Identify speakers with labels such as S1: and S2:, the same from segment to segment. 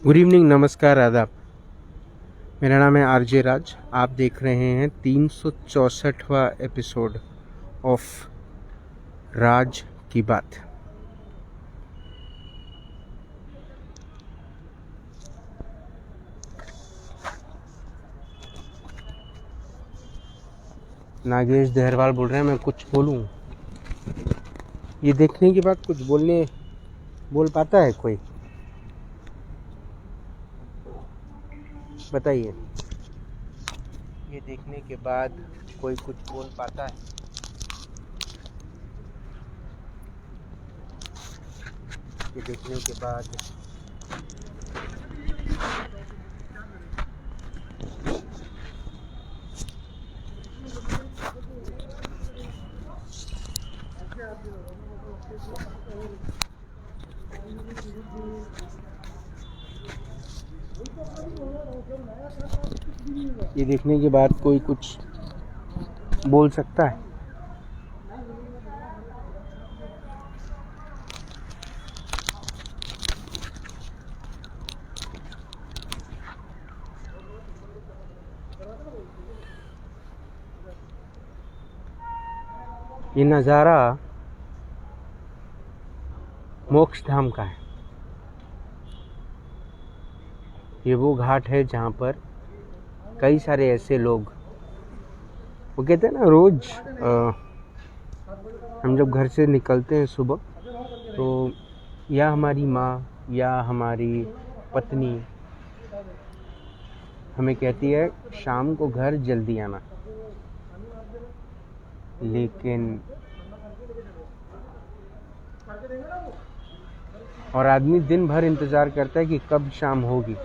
S1: Good evening, नमस्कार, आदाब। मेरा नाम है आरजे राज। आप देख रहे हैं 364वां एपिसोड ऑफ राज की बात। नागेश देहरवाल बोल रहे हैं। मैं कुछ बोलूं, ये देखने के बाद कुछ बोल पाता है कोई? बताइए, ये देखने के बाद कोई कुछ बोल पाता है? ये देखने के बाद कोई कुछ बोल सकता है? ये नज़ारा मोक्ष धाम का है। ये वो घाट है जहाँ पर कई सारे ऐसे लोग, वो कहते हैं ना, रोज हम जब घर से निकलते हैं सुबह, तो या हमारी माँ या हमारी पत्नी हमें कहती है शाम को घर जल्दी आना, लेकिन और आदमी दिन भर इंतज़ार करता है कि कब शाम होगी।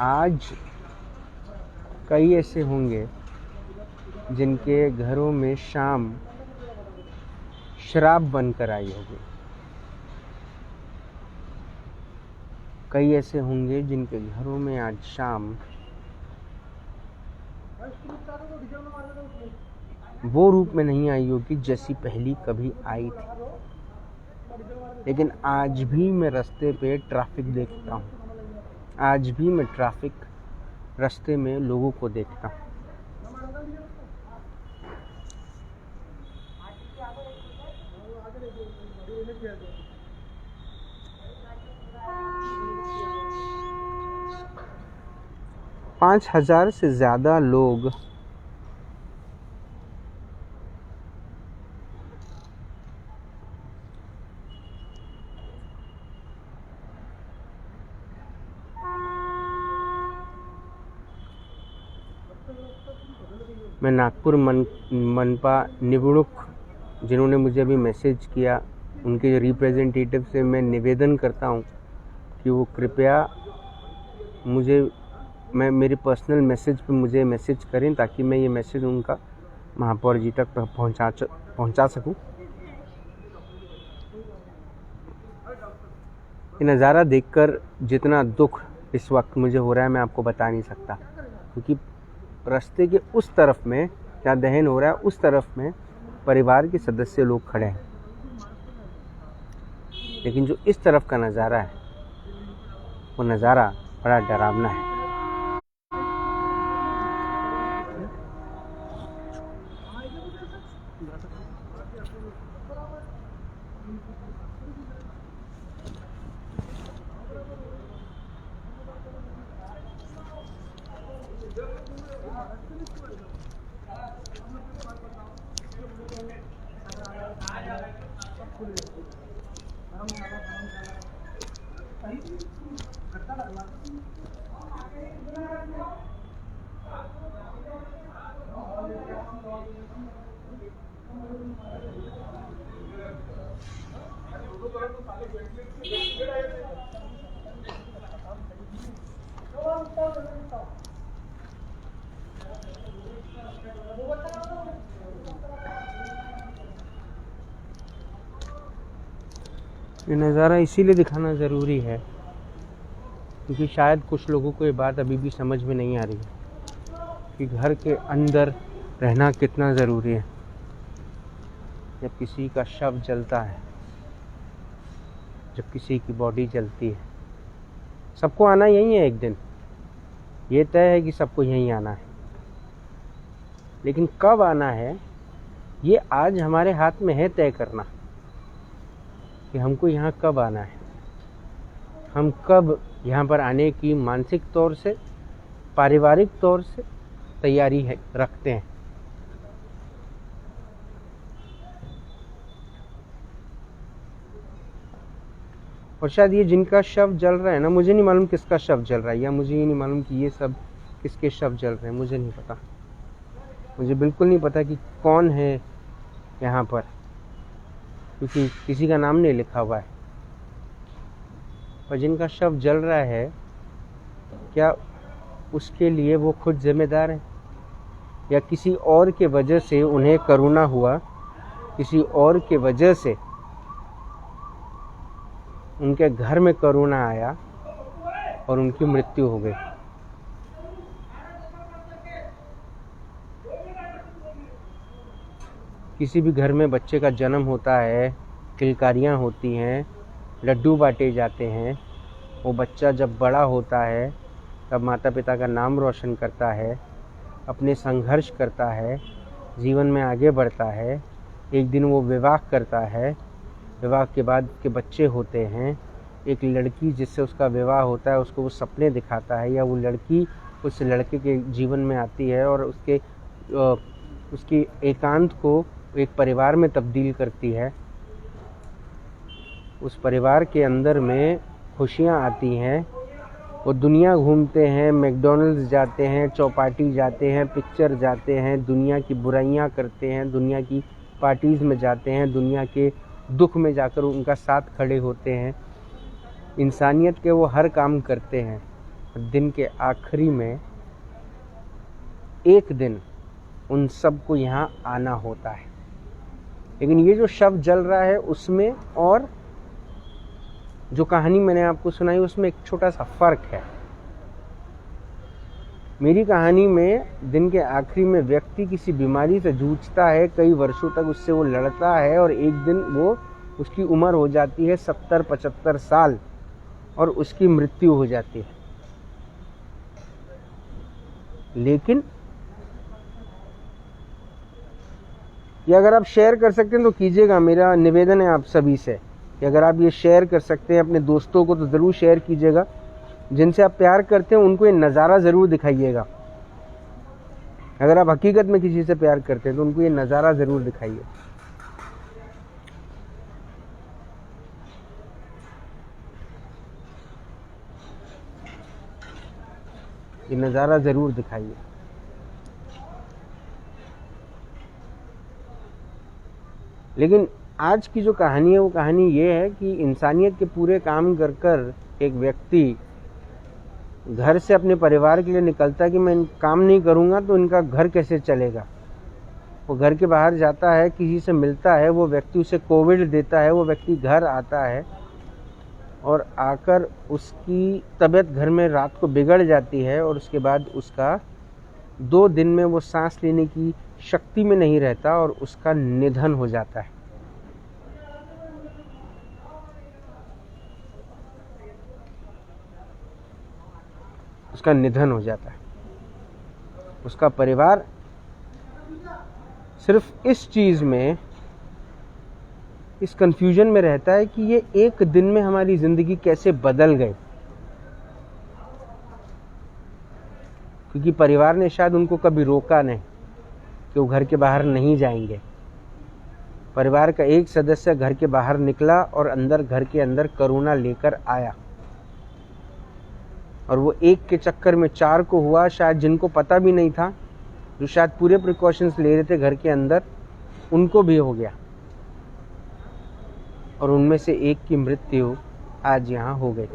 S1: आज कई ऐसे होंगे जिनके घरों में शाम शराब बनकर आई होगी। कई ऐसे होंगे जिनके घरों में आज शाम वो रूप में नहीं आई होगी जैसी पहली कभी आई थी। लेकिन आज भी मैं रास्ते पे ट्रैफिक देखता हूँ। आज भी मैं ट्रैफिक रास्ते में लोगों को देखता हूँ। पाँच 5,000 से ज़्यादा लोग मैं नागपुर मनपा निवडणूक, जिन्होंने मुझे अभी मैसेज किया, उनके रिप्रेजेंटेटिव से मैं निवेदन करता हूँ कि वो कृपया मेरे पर्सनल मैसेज पे मुझे मैसेज करें, ताकि मैं ये मैसेज उनका महापौर जी तक पहुंचा सकूं। ये नज़ारा देखकर जितना दुख इस वक्त मुझे हो रहा है, मैं आपको बता नहीं सकता। क्योंकि रास्ते के उस तरफ में जहाँ दहन हो रहा है, उस तरफ में परिवार के सदस्य लोग खड़े हैं, लेकिन जो इस तरफ का नज़ारा है, वो नज़ारा बड़ा डरावना है। ये नज़ारा इसीलिए दिखाना ज़रूरी है क्योंकि शायद कुछ लोगों को ये बात अभी भी समझ में नहीं आ रही है कि घर के अंदर रहना कितना ज़रूरी है। जब किसी का शव जलता है, जब किसी की बॉडी जलती है, सबको आना यही है एक दिन, ये तय है कि सबको यहीं आना है, लेकिन कब आना है ये आज हमारे हाथ में है तय करना कि हमको यहाँ कब आना है, हम कब यहाँ पर आने की मानसिक तौर से, पारिवारिक तौर से तैयारी है रखते हैं। और शायद ये जिनका शव जल रहा है ना, मुझे नहीं मालूम किसका शव जल रहा है, या मुझे ये नहीं मालूम कि ये सब किसके शव जल रहे हैं, मुझे नहीं पता, मुझे बिल्कुल नहीं पता कि कौन है यहाँ पर, क्योंकि किसी का नाम नहीं लिखा हुआ है। और जिनका शव जल रहा है, क्या उसके लिए वो खुद जिम्मेदार है, या किसी और के वजह से उन्हें करुणा हुआ, किसी और के वजह से उनके घर में करुणा आया और उनकी मृत्यु हो गई। किसी भी घर में बच्चे का जन्म होता है, किलकारियाँ होती हैं, लड्डू बांटे जाते हैं, वो बच्चा जब बड़ा होता है तब माता पिता का नाम रोशन करता है, अपने संघर्ष करता है, जीवन में आगे बढ़ता है, एक दिन वो विवाह करता है, विवाह के बाद के बच्चे होते हैं, एक लड़की जिससे उसका विवाह होता है उसको वो सपने दिखाता है, या वो लड़की उस लड़के के जीवन में आती है और उसकी एकांत को एक परिवार में तब्दील करती है। उस परिवार के अंदर में खुशियाँ आती हैं, वो दुनिया घूमते हैं, मैकडॉनल्ड्स जाते हैं, चौपाटी जाते हैं, पिक्चर जाते हैं, दुनिया की बुराइयां करते हैं, दुनिया की पार्टीज़ में जाते हैं, दुनिया के दुख में जाकर उनका साथ खड़े होते हैं, इंसानियत के वो हर काम करते हैं। दिन के आखिरी में एक दिन उन सबको यहाँ आना होता है। लेकिन ये जो शव जल रहा है उसमें और जो कहानी मैंने आपको सुनाई उसमें एक छोटा सा फर्क है। मेरी कहानी में दिन के आखिरी में व्यक्ति किसी बीमारी से जूझता है, कई वर्षों तक उससे वो लड़ता है और एक दिन वो उसकी उम्र हो जाती है 70-75 साल और उसकी मृत्यु हो जाती है। लेकिन ये अगर आप शेयर कर सकते हैं तो कीजिएगा, मेरा निवेदन है आप सभी से कि अगर आप ये शेयर कर सकते हैं अपने दोस्तों को तो ज़रूर शेयर कीजिएगा। जिनसे आप प्यार करते हैं उनको ये नज़ारा ज़रूर दिखाइएगा। अगर आप हकीकत में किसी से प्यार करते हैं तो उनको ये नज़ारा ज़रूर दिखाइए। ये नज़ारा ज़रूर दिखाइए। लेकिन आज की जो कहानी है वो कहानी ये है कि इंसानियत के पूरे काम कर कर एक व्यक्ति घर से अपने परिवार के लिए निकलता है कि मैं काम नहीं करूँगा तो इनका घर कैसे चलेगा। वो घर के बाहर जाता है, किसी से मिलता है, वो व्यक्ति उसे कोविड देता है, वो व्यक्ति घर आता है और आकर उसकी तबीयत घर में रात को बिगड़ जाती है और उसके बाद उसका 2 दिन में वो सांस लेने की शक्ति में नहीं रहता और उसका निधन हो जाता है। उसका निधन हो जाता है। उसका परिवार सिर्फ इस चीज़ में, इस कंफ्यूजन में रहता है कि ये एक दिन में हमारी ज़िंदगी कैसे बदल गई, क्योंकि परिवार ने शायद उनको कभी रोका नहीं कि वो घर के बाहर नहीं जाएंगे। परिवार का एक सदस्य घर के बाहर निकला और घर के अंदर करुणा लेकर आया और वो एक के चक्कर में 4 को हुआ। शायद जिनको पता भी नहीं था, जो शायद पूरे प्रिकॉशंस ले रहे थे घर के अंदर, उनको भी हो गया और उनमें से एक की मृत्यु आज यहाँ हो गई।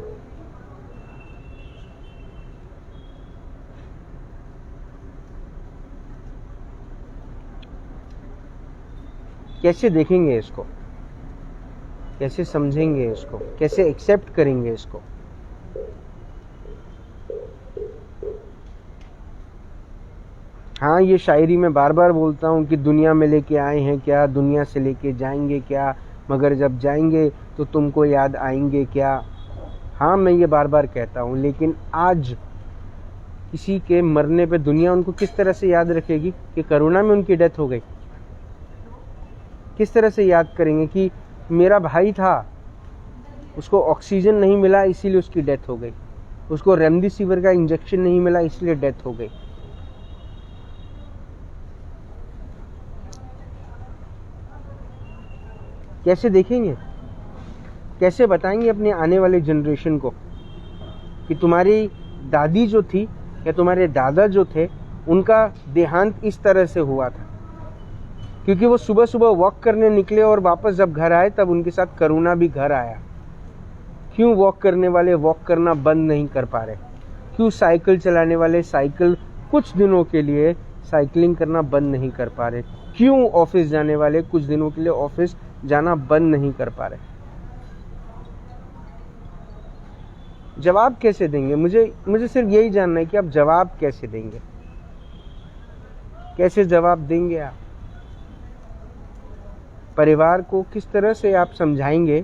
S1: कैसे देखेंगे इसको, कैसे समझेंगे इसको, कैसे एक्सेप्ट करेंगे इसको? हाँ, ये शायरी मैं बार बार बोलता हूँ कि दुनिया में लेके आए हैं क्या, दुनिया से लेके जाएंगे क्या, मगर जब जाएंगे तो तुमको याद आएंगे क्या। हाँ, मैं ये बार बार कहता हूँ, लेकिन आज किसी के मरने पे दुनिया उनको किस तरह से याद रखेगी कि कोरोना में उनकी डेथ हो गई? किस तरह से याद करेंगे कि मेरा भाई था, उसको ऑक्सीजन नहीं मिला इसीलिए उसकी डेथ हो गई, उसको रेमडेसिविर का इंजेक्शन नहीं मिला इसलिए डेथ हो गई। कैसे देखेंगे? कैसे बताएंगे अपने आने वाले जनरेशन को कि तुम्हारी दादी जो थी या तुम्हारे दादा जो थे उनका देहांत इस तरह से हुआ था, क्योंकि वो सुबह सुबह वॉक करने निकले और वापस जब घर आए तब उनके साथ कोरोना भी घर आया। क्यों वॉक करने वाले वॉक करना बंद नहीं कर पा रहे? क्यों साइकिल चलाने वाले साइकिल कुछ दिनों के लिए साइकिलिंग करना बंद नहीं कर पा रहे? क्यों ऑफिस जाने वाले कुछ दिनों के लिए ऑफिस जाना बंद नहीं कर पा रहे? जवाब कैसे देंगे? मुझे सिर्फ यही जानना है कि आप जवाब कैसे देंगे, कैसे जवाब देंगे? आप परिवार को किस तरह से आप समझाएंगे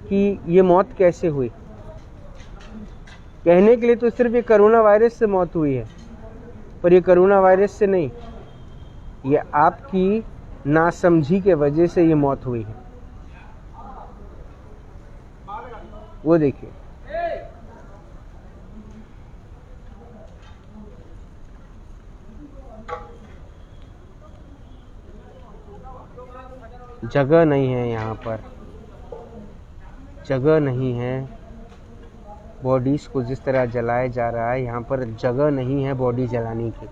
S1: कि ये मौत कैसे हुई? कहने के लिए तो सिर्फ ये कोरोना वायरस से मौत हुई है, पर ये कोरोना वायरस से नहीं, ये आपकी नासमझी के वजह से ये मौत हुई है। वो देखिए, जगह नहीं है यहाँ पर, जगह नहीं है। बॉडीज को जिस तरह जलाया जा रहा है यहाँ पर जगह नहीं है बॉडी जलाने की।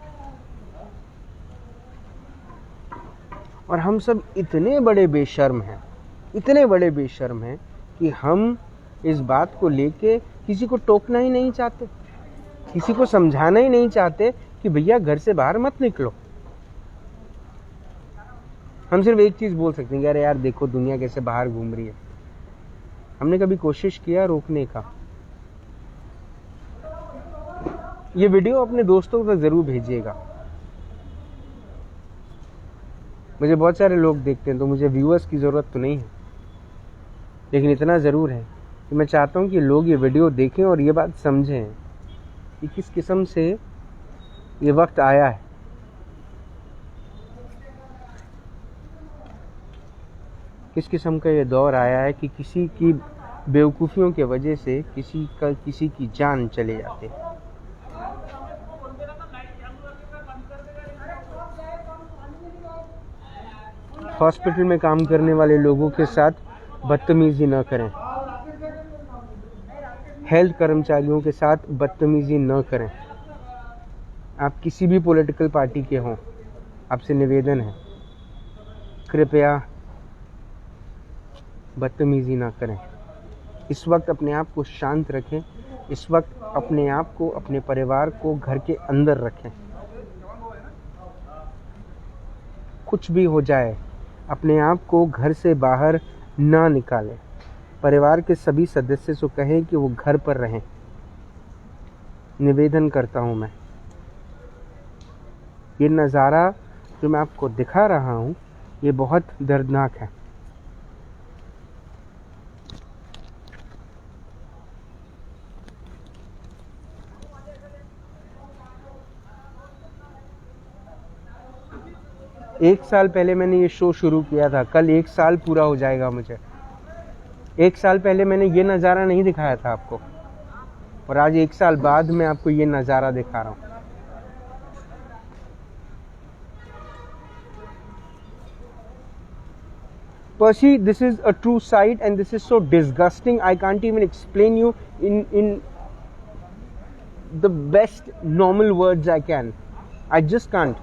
S1: और हम सब इतने बड़े बेशर्म हैं, इतने बड़े बेशर्म हैं कि हम इस बात को लेके किसी को टोकना ही नहीं चाहते, किसी को समझाना ही नहीं चाहते कि भैया घर से बाहर मत निकलो। हम सिर्फ एक चीज बोल सकते हैं कि अरे यार देखो दुनिया कैसे बाहर घूम रही है। हमने कभी कोशिश किया रोकने का? ये वीडियो अपने दोस्तों तक जरूर भेजिएगा। मुझे बहुत सारे लोग देखते हैं तो मुझे व्यूअर्स की ज़रूरत तो नहीं है, लेकिन इतना ज़रूर है कि मैं चाहता हूँ कि लोग ये वीडियो देखें और ये बात समझें कि किस किस्म से ये वक्त आया है। किस किस्म का ये दौर आया है कि किसी की बेवकूफ़ियों के वजह से किसी की जान चले जाते हैं। हॉस्पिटल में काम करने वाले लोगों के साथ बदतमीजी न करें, हेल्थ कर्मचारियों के साथ बदतमीजी न करें। आप किसी भी पॉलिटिकल पार्टी के हों, आपसे निवेदन है कृपया बदतमीजी ना करें। इस वक्त अपने आप को शांत रखें, इस वक्त अपने आप को, अपने परिवार को घर के अंदर रखें। कुछ भी हो जाए अपने आप को घर से बाहर ना निकालें। परिवार के सभी सदस्य से कहें कि वो घर पर रहें। निवेदन करता हूँ मैं। ये नज़ारा जो मैं आपको दिखा रहा हूँ ये बहुत दर्दनाक है। एक साल पहले मैंने ये शो शुरू किया था, कल 1 साल पूरा हो जाएगा मुझे। 1 साल पहले मैंने ये नज़ारा नहीं दिखाया था आपको, और आज 1 साल बाद मैं आपको ये नज़ारा दिखा रहा हूँ। Percy, this is a true sight and this is so disgusting. I can't even explain you in the best normal words I can. I just can't.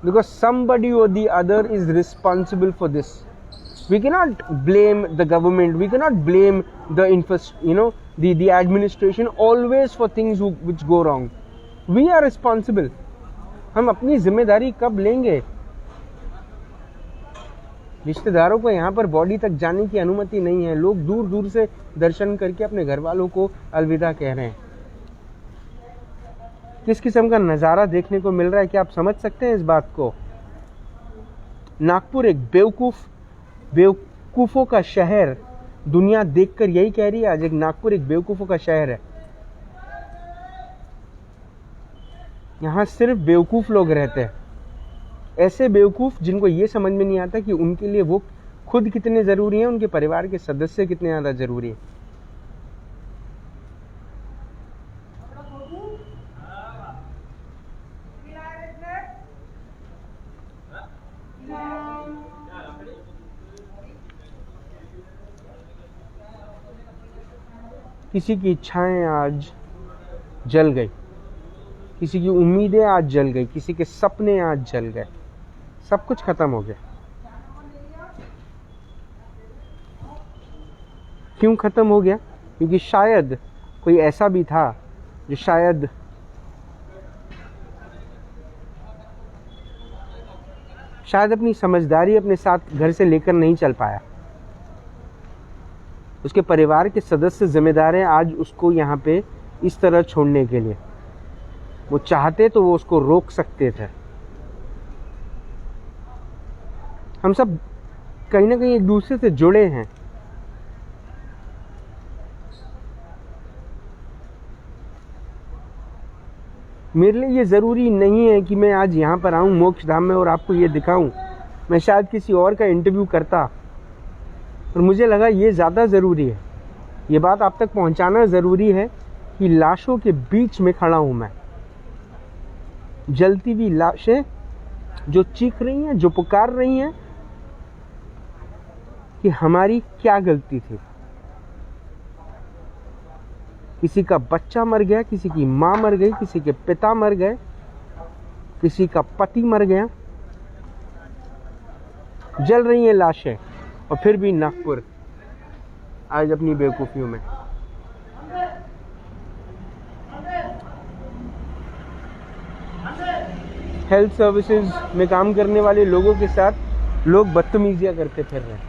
S1: Because somebody or the other is responsible for this. We cannot blame the government. We cannot blame the administration always for things which go wrong. We are responsible. हम अपनी जिम्मेदारी कब लेंगे? रिश्तेदारों को यहाँ पर body तक जाने की अनुमति नहीं है। लोग दूर दूर से दर्शन करके अपने घर वालों को अलविदा कह रहे हैं। किस किस्म का नज़ारा देखने को मिल रहा है, क्या आप समझ सकते हैं इस बात को? नागपुर एक बेवकूफ़ों का शहर दुनिया देखकर यही कह रही है आज, एक नागपुर एक बेवकूफ़ों का शहर है। यहाँ सिर्फ बेवकूफ़ लोग रहते हैं, ऐसे बेवकूफ़ जिनको ये समझ में नहीं आता कि उनके लिए वो खुद कितने ज़रूरी हैं, उनके परिवार के सदस्य कितने ज़्यादा ज़रूरी हैं। किसी की इच्छाएं आज जल गई, किसी की उम्मीदें आज जल गई, किसी के सपने आज जल गए, सब कुछ खत्म हो गया। क्यों खत्म हो गया? क्योंकि शायद कोई ऐसा भी था जो शायद अपनी समझदारी अपने साथ घर से लेकर नहीं चल पाया। उसके परिवार के सदस्य जिम्मेदार हैं आज उसको यहाँ पे इस तरह छोड़ने के लिए। वो चाहते तो वो उसको रोक सकते थे। हम सब कहीं ना कहीं एक दूसरे से जुड़े हैं। मेरे लिए ये ज़रूरी नहीं है कि मैं आज यहाँ पर आऊँ मोक्ष धाम में और आपको ये दिखाऊं। मैं शायद किसी और का इंटरव्यू करता, और मुझे लगा ये ज़्यादा ज़रूरी है, ये बात आप तक पहुँचाना ज़रूरी है कि लाशों के बीच में खड़ा हूँ मैं। जलती हुई लाशें जो चीख रही हैं, जो पुकार रही हैं कि हमारी क्या गलती थी। किसी का बच्चा मर गया, किसी की माँ मर गई, किसी के पिता मर गए, किसी का पति मर गया, जल रही हैं लाशें, और फिर भी नागपुर आज अपनी बेवकूफ़ियों में। हेल्थ सर्विसेज में काम करने वाले लोगों के साथ लोग बदतमीजियां करते फिर रहे हैं।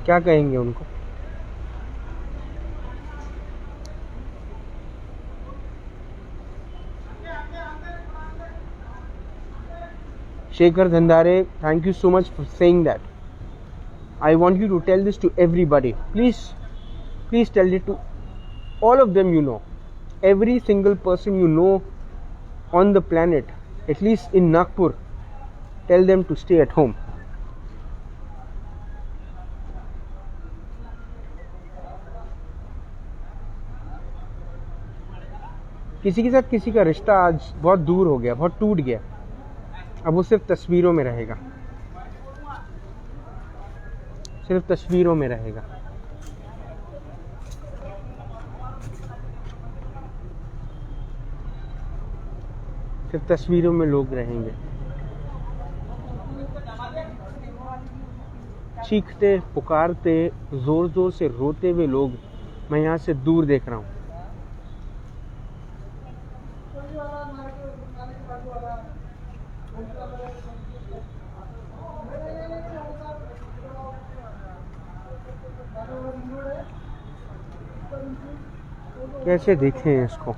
S1: क्या कहेंगे उनको? Shekhar Dhandare, thank you so much for saying that. I want you to tell this to everybody. Please tell it to all of them you know. Every single person you know on the planet, at least in Nagpur, tell them to stay at home. किसी के साथ किसी का रिश्ता आज बहुत दूर हो गया, बहुत टूट गया। अब वो सिर्फ तस्वीरों में रहेगा, सिर्फ तस्वीरों में रहेगा। सिर्फ तस्वीरों में लोग रहेंगे। चीखते, पुकारते, जोर जोर से रोते हुए लोग मैं यहाँ से दूर देख रहा हूँ। कैसे देखें इसको,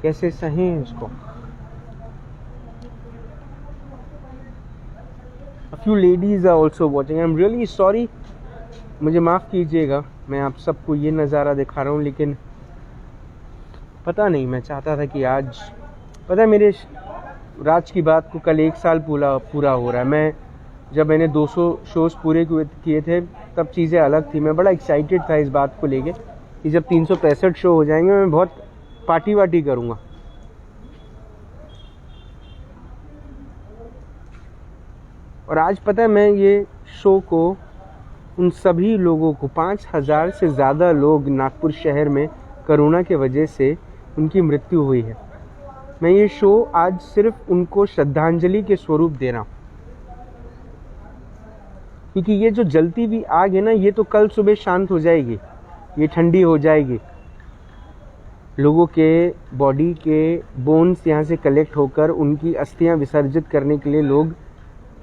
S1: कैसे सहें इसको। A few ladies are also watching. I'm really sorry. मुझे माफ़ कीजिएगा, मैं आप सबको ये नज़ारा दिखा रहा हूँ, लेकिन पता नहीं, मैं चाहता था कि आज, पता है मेरे राज की बात को कल 1 साल पूरा हो रहा है। जब मैंने 200 शोज़ पूरे किए थे तब चीज़ें अलग थी। मैं बड़ा एक्साइटेड था इस बात को लेके कि जब 365 शो हो जाएंगे मैं बहुत पार्टी वार्टी करूँगा। और आज पता है, मैं ये शो को उन सभी लोगों को, 5000 से ज़्यादा लोग नागपुर शहर में कोरोना के वजह से उनकी मृत्यु हुई है, मैं ये शो आज सिर्फ उनको श्रद्धांजलि के स्वरूप दे रहा हूँ। क्योंकि ये जो जलती हुई आग है ना, ये तो कल सुबह शांत हो जाएगी, ये ठंडी हो जाएगी। लोगों के बॉडी के बोन्स यहाँ से कलेक्ट होकर उनकी अस्थियाँ विसर्जित करने के लिए लोग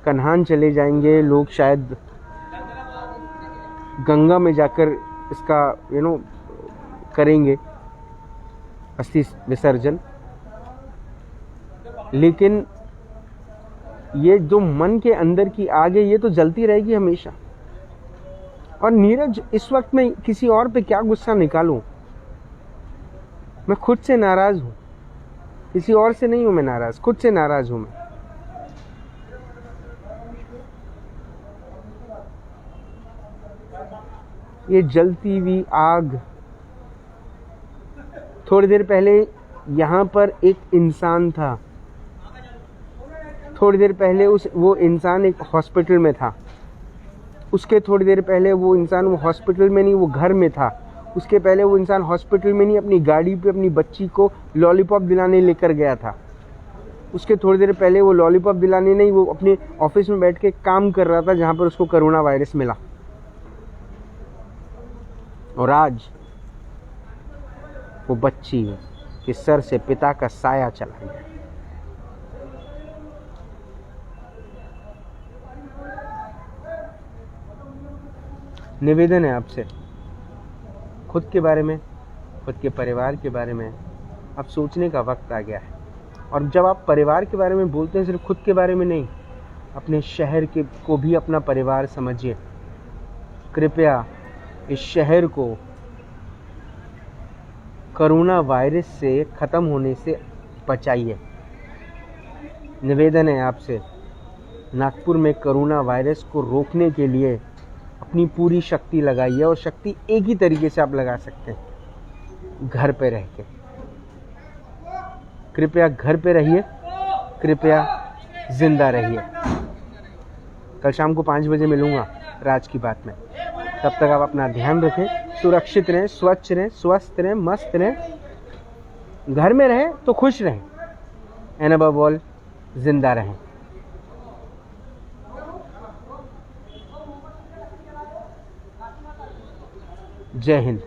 S1: कन्हान चले जाएंगे। लोग शायद गंगा में जाकर इसका करेंगे अस्थि विसर्जन। लेकिन ये जो मन के अंदर की आग है ये तो जलती रहेगी हमेशा। और नीरज, इस वक्त मैं किसी और पे क्या गुस्सा निकालूं? मैं खुद से नाराज हूं, किसी और से नहीं हूं मैं नाराज, खुद से नाराज हूं मैं। ये जलती हुई आग, थोड़ी देर पहले यहाँ पर एक इंसान था, थोड़ी देर पहले वो इंसान एक हॉस्पिटल में था, उसके थोड़ी देर पहले वो इंसान वो हॉस्पिटल में नहीं वो घर में था, उसके पहले वो इंसान हॉस्पिटल में नहीं अपनी गाड़ी पे अपनी बच्ची को लॉलीपॉप दिलाने लेकर गया था, उसके थोड़ी देर पहले वो लॉलीपॉप दिलाने नहीं वो अपने ऑफिस में बैठ के काम कर रहा था जहाँ पर उसको कोरोना वायरस मिला। और आज वो बच्ची के सर से पिता का साया चला गया। निवेदन है आपसे, खुद के बारे में, खुद के परिवार के बारे में अब सोचने का वक्त आ गया है। और जब आप परिवार के बारे में बोलते हैं, सिर्फ खुद के बारे में नहीं, अपने शहर के को भी अपना परिवार समझिए। कृपया इस शहर को कोरोना वायरस से ख़त्म होने से बचाइए। निवेदन है आपसे, नागपुर में कोरोना वायरस को रोकने के लिए अपनी पूरी शक्ति लगाइए। और शक्ति एक ही तरीके से आप लगा सकते हैं, घर पे रह के। कृपया घर पे रहिए, कृपया जिंदा रहिए। कल शाम को 5 बजे मिलूंगा राज की बात में। तब तक आप अपना ध्यान रखें, सुरक्षित रहें, स्वच्छ रहें, स्वस्थ रहें, मस्त रहें, घर में रहें तो खुश रहें, एंड अबव ऑल जिंदा रहें। जय हिंद।